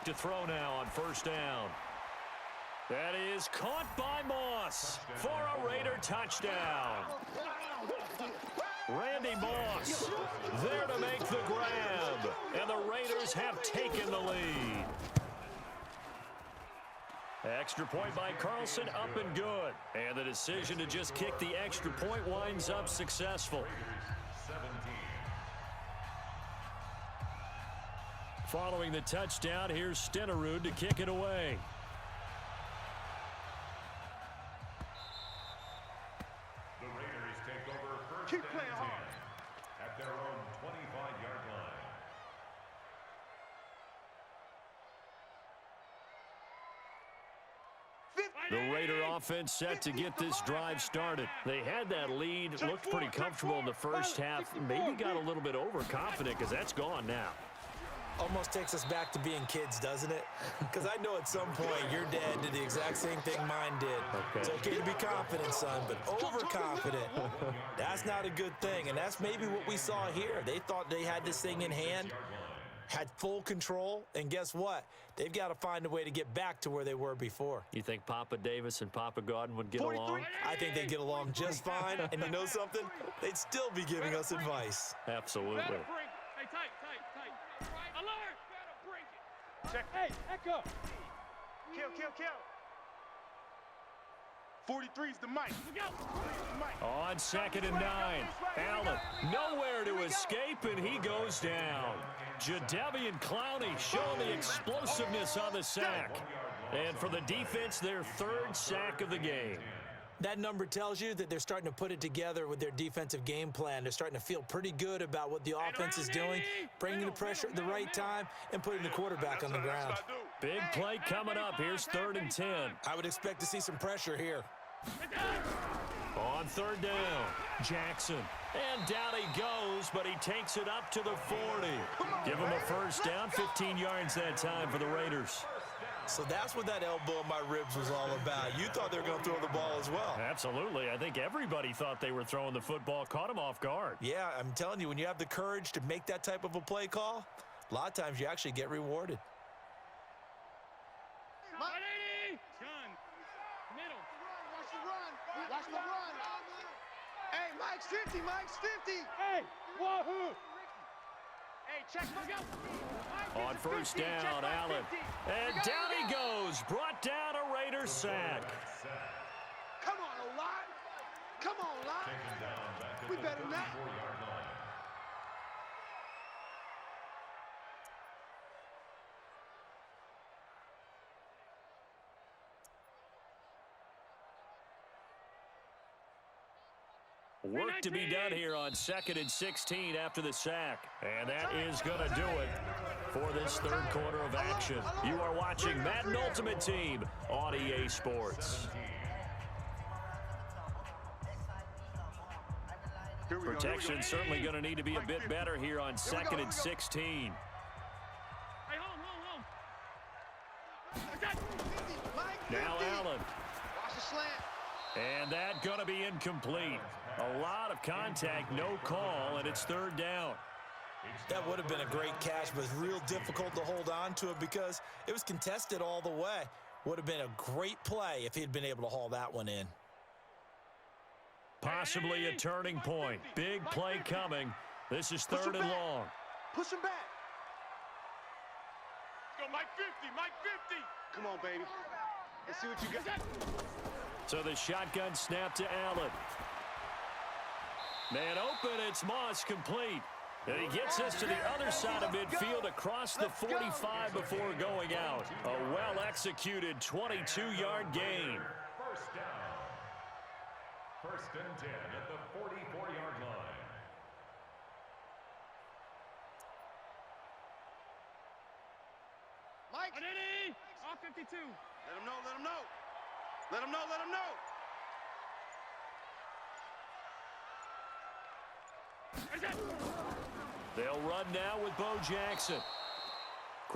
to throw now on first down. That is caught by Moss for a Raider touchdown. Randy Moss there to make the grab, and the Raiders have taken the lead. Extra point by Carlson, up and good. And the decision to just kick the extra point winds up successful. Following the touchdown, here's Stenerud to kick it away. The Raiders take over first and 10 at their own 25-yard line. The Raider offense set to get this drive started. They had that lead, looked pretty comfortable in the first half, maybe got a little bit overconfident because that's gone now. Almost takes us back to being kids, doesn't it? Because I know at some point your dad did the exact same thing mine did. Okay. It's okay to be confident, son, but overconfident, that's not a good thing. And that's maybe what we saw here. They thought they had this thing in hand, had full control, and guess what? They've got to find a way to get back to where they were before. You think Papa Davis and Papa Godwin would get along? I think they'd get along just fine, and you know something? They'd still be giving us advice. Absolutely. Hey, tight. Alert! Break it. Check. Hey, echo. Kill. 43's the mic. On 2nd and 9, Allen nowhere to escape, and he goes down. Jadeveon Clowney showing the explosiveness on the sack. And for the defense, their 3rd sack of the game. That number tells you that they're starting to put it together with their defensive game plan. They're starting to feel pretty good about what the offense is doing, bringing the pressure at the right time, and putting the quarterback on the ground. Big play coming up. Here's 3rd and 10. I would expect to see some pressure here. On 3rd down, Jackson. And down he goes, but he takes it up to the 40. Give him a first down, 15 yards that time for the Raiders. So that's what that elbow in my ribs was all about. You thought they were going to throw the ball as well. Absolutely. I think everybody thought they were throwing the football, caught him off guard. Yeah, I'm telling you, when you have the courage to make that type of a play call, a lot of times you actually get rewarded. Middle. Watch the run. Hey, Mike's 50. Hey, wahoo! Hey, check, look out. On first down, Allen. And down he goes. Brought down a Raiders sack. Come on, Lot. We better not. Work to be done here on 2nd and 16 after the sack. And that is going to do it for this 3rd quarter of action. You are watching Madden Ultimate Team on EA Sports. Protection certainly going to need to be a bit better here on 2nd and 16. Hey, home. Now Allen. Watch the slant. And that going to be incomplete. A lot of contact, no call, and it's 3rd down. That would have been a great catch, but it's real difficult to hold on to it because it was contested all the way. Would have been a great play if he'd been able to haul that one in. Possibly a turning point. Big play coming. This is 3rd and long. Push him back. Let's go, Mike 50. Come on, baby. Let's see what you got. So the shotgun snap to Allen. Man open, it's Moss complete. And he gets us to the other side of midfield across the 45 before going out. A well-executed 22-yard gain. First down. 1st and 10 at the 44-yard line. Mike. Off 52. Let him know. They'll run now with Bo Jackson.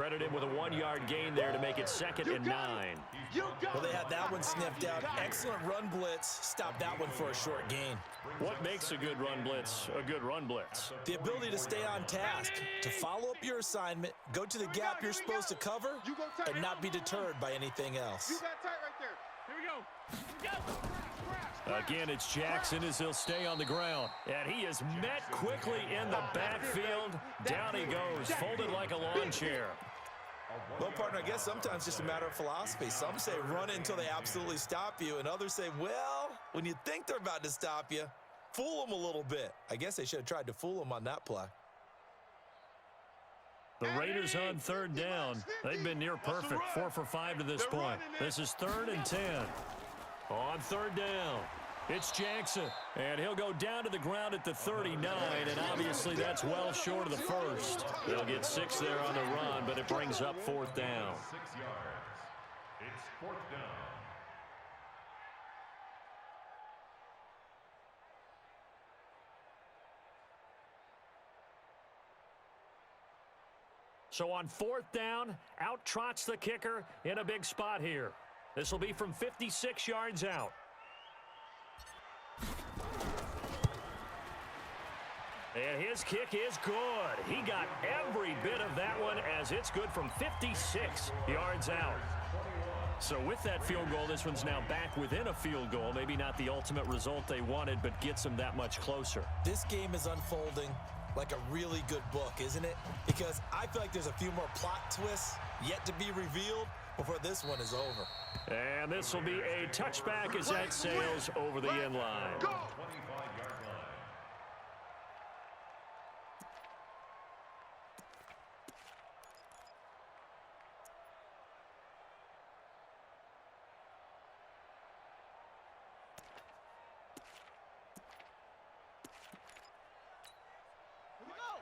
Credit him with a 1-yard gain there to make it 2nd and 9. Well, they had that one sniffed out. Excellent run blitz. Stop that one for a short gain. What makes a good run blitz a good run blitz? The ability to stay on task, to follow up your assignment, go to the gap you're supposed to cover, and not be deterred by anything else. You got tight right there. Here we go. Again, it's Jackson as he'll stay on the ground. And he is met quickly in the backfield. Down he goes, folded like a lawn chair. Well, partner, I guess sometimes it's just a matter of philosophy. Some say run it until they absolutely stop you, and others say, well, when you think they're about to stop you, fool them a little bit. I guess they should have tried to fool them on that play. The Raiders on 3rd down. They've been near perfect, 4 for 5 to this point. This is 3rd and 10. On 3rd down, it's Jackson, and he'll go down to the ground at the 39, and obviously that's well short of the first. They'll get 6 there on the run, but it brings up 4th down. 6 yards. It's 4th down. So on 4th down, out trots the kicker in a big spot here. This will be from 56 yards out. And his kick is good. He got every bit of that one as it's good from 56 yards out. So with that field goal, this one's now back within a field goal. Maybe not the ultimate result they wanted, but gets them that much closer. This game is unfolding like a really good book, isn't it? Because I feel like there's a few more plot twists yet to be revealed before this one is over. And this will be a touchback as that sails over the end line. 25-yard line.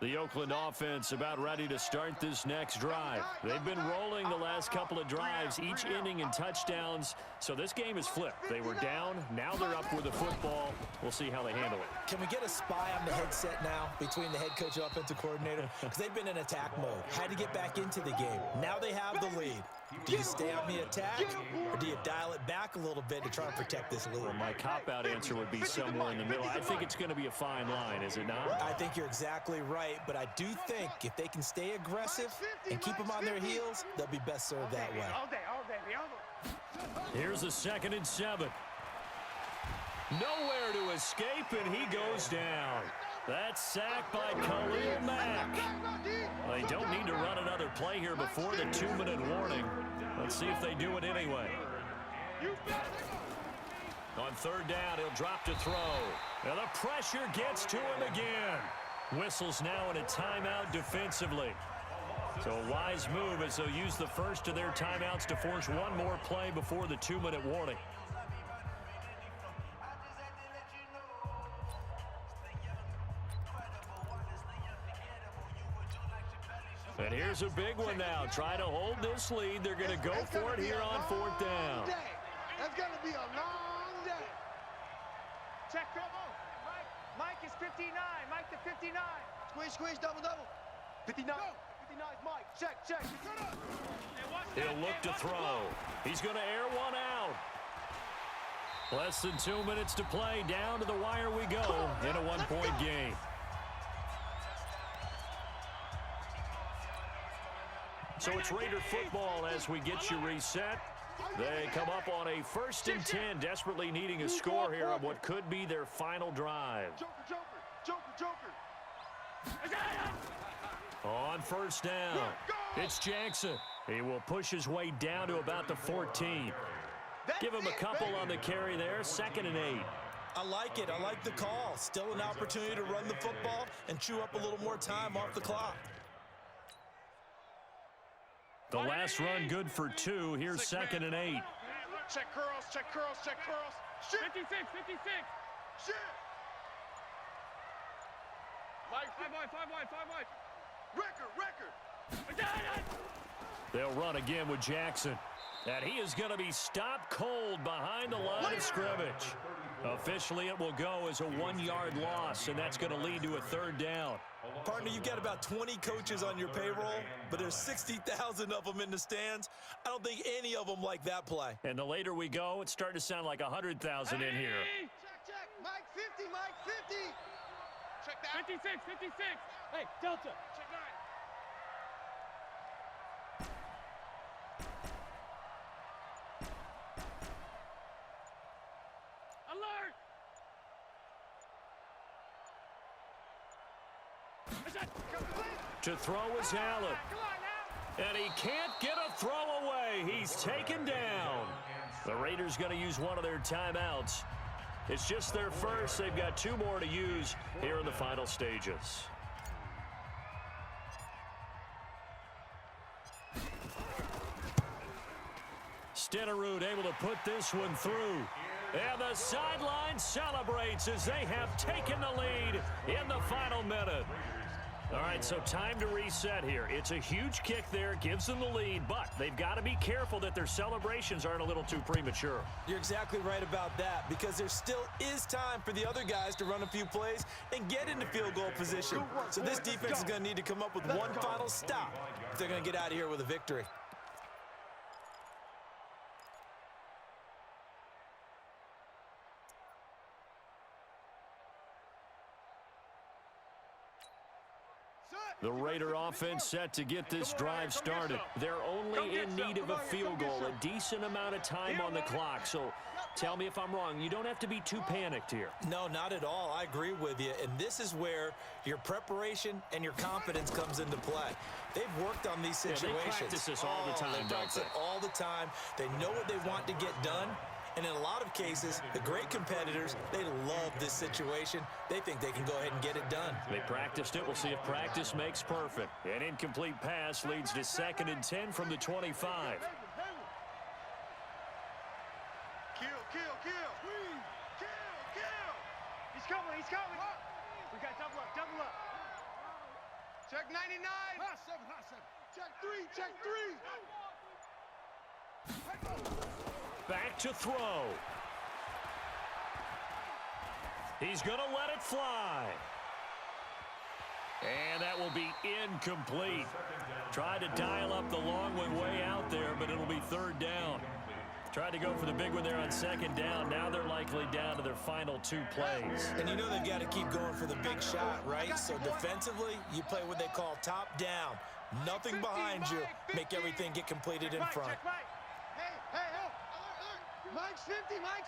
The Oakland offense about ready to start this next drive. They've been rolling the last couple of drives, each ending in touchdowns. So this game is flipped. They were down. Now they're up with the football. We'll see how they handle it. Can we get a spy on the headset now between the head coach and offensive coordinator? Because they've been in attack mode. Had to get back into the game. Now they have the lead. Do you stay on the attack, or do you dial it back a little bit to try and protect this lead? Well, my cop-out answer would be somewhere in the middle. I think it's going to be a fine line, is it not? I think you're exactly right, but I do think if they can stay aggressive and keep them on their heels, they'll be best served that way. All day, all day. Here's a 2nd and 7. Nowhere to escape, and he goes down. That's sacked by Khalil Mack. They don't need to run another play here before the 2-minute warning. Let's see if they do it anyway. On 3rd down, he'll drop to throw. And the pressure gets to him again. Whistles now in a timeout defensively. So a wise move as they'll use the first of their timeouts to force one more play before the 2-minute warning. And here's a big one now. Trying to hold this lead. They're going to go for it here on 4th down. That's going to be a long day. Check, come on. Mike is 59. Mike to 59. Squeeze, double. 59. 59 is Mike. Check. He'll look to throw. He's going to air one out. Less than 2 minutes to play. Down to the wire we go in a 1-point game. So it's Raider football as we get you reset. They come up on a 1st and 10, desperately needing a score here on what could be their final drive. Joker. On 1st down, it's Jackson. He will push his way down to about the 14. Give him a couple on the carry there, 2nd and 8. I like it. I like the call. Still an opportunity to run the football and chew up a little more time off the clock. The last run good for 2. Here's 2nd and 8. Check curls. Shit. 56. Shit. Mike, 5 wide. Record. They'll run again with Jackson. And he is going to be stopped cold behind the line of scrimmage. Officially, it will go as a 1-yard loss, and that's going to lead to a 3rd down. Partner, you've got about 20 coaches on your payroll, but there's 60,000 of them in the stands. I don't think any of them like that play. And the later we go, it's starting to sound like 100,000 in here. Check. Mike 50, Mike 50. Check that. 56, 56. Hey, Delta. Check 9. Alert! To throw is Allen. And he can't get a throw away. He's taken down. The Raiders going to use one of their timeouts. It's just their first. They've got 2 more to use here in the final stages. Stenerud able to put this one through. And the sideline celebrates as they have taken the lead in the final minute. All right, so time to reset here. It's a huge kick there, gives them the lead, but they've got to be careful that their celebrations aren't a little too premature. You're exactly right about that, because there still is time for the other guys to run a few plays and get into field goal position. So this defense is going to need to come up with one final stop if they're going to get out of here with a victory. The Raider offense set to get this drive started. They're only in need of a field goal, a decent amount of time on the clock. So tell me if I'm wrong. You don't have to be too panicked here. No, not at all. I agree with you. And this is where your preparation and your confidence comes into play. They've worked on these situations. Yeah, they practice this all the time, they practice it all the time. They know what they want to get done. And in a lot of cases, the great competitors, they love this situation. They think they can go ahead and get it done. They practiced it. We'll see if practice makes perfect. An incomplete pass leads to 2nd and 10 from the 25. Kill. He's coming. We got double up. Check 99. Hot 7. Check 3. Back to throw. He's going to let it fly. And that will be incomplete. Tried to dial up the long one way out there, but it'll be 3rd down. Tried to go for the big one there on 2nd down. Now they're likely down to their final 2 plays. And you know they've got to keep going for the big shot, right? So defensively, you play what they call top down. Nothing behind you. Make everything get completed in front. Hey. Mike's 50. I'm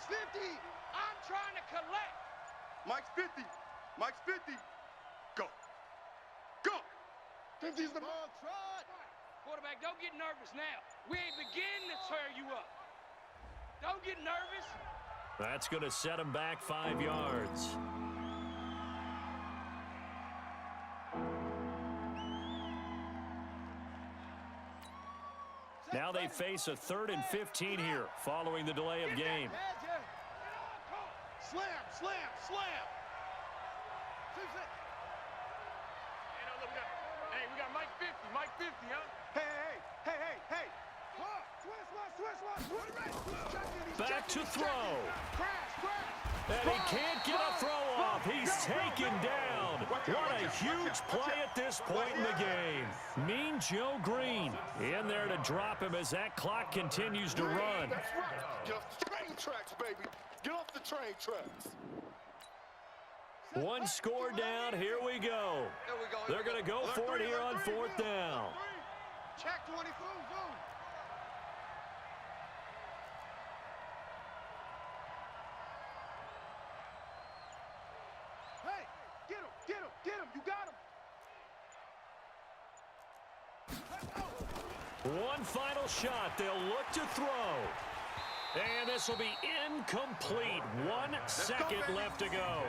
trying to collect. Mike's 50. Go. 50's the ball. Trot. Quarterback, don't get nervous now. We ain't beginning to tear you up. Don't get nervous. That's going to set him back 5 yards. Now they face a 3rd and 15 here following the delay of game. Slam. Hey, we got Mike 50, huh? Hey. Twist. Back to throw. Crash. And he can't get a throw off. He's taken down. What a huge play at this point in the game. Mean Joe Green in there to drop him as that clock continues to run. That's right. Get off the train tracks, baby. Get off the train tracks. 1 score down. Here we go. They're going to go for it here on 4th down. Check 20. Boom. Hey, get him. You got him. One final shot. They'll look to throw. And this will be incomplete. 1 second left to go.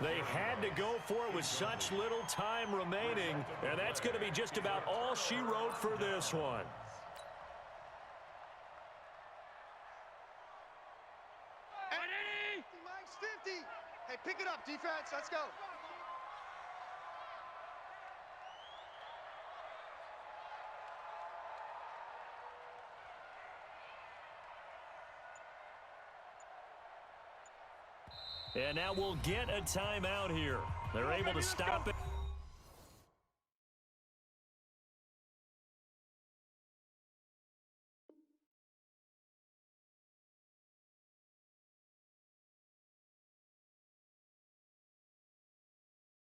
They had to go for it with such little time remaining. And that's going to be just about all she wrote for this one. Mike's 50. Hey, pick it up, defense. Let's go. And now we'll get a timeout here. They're able to stop it.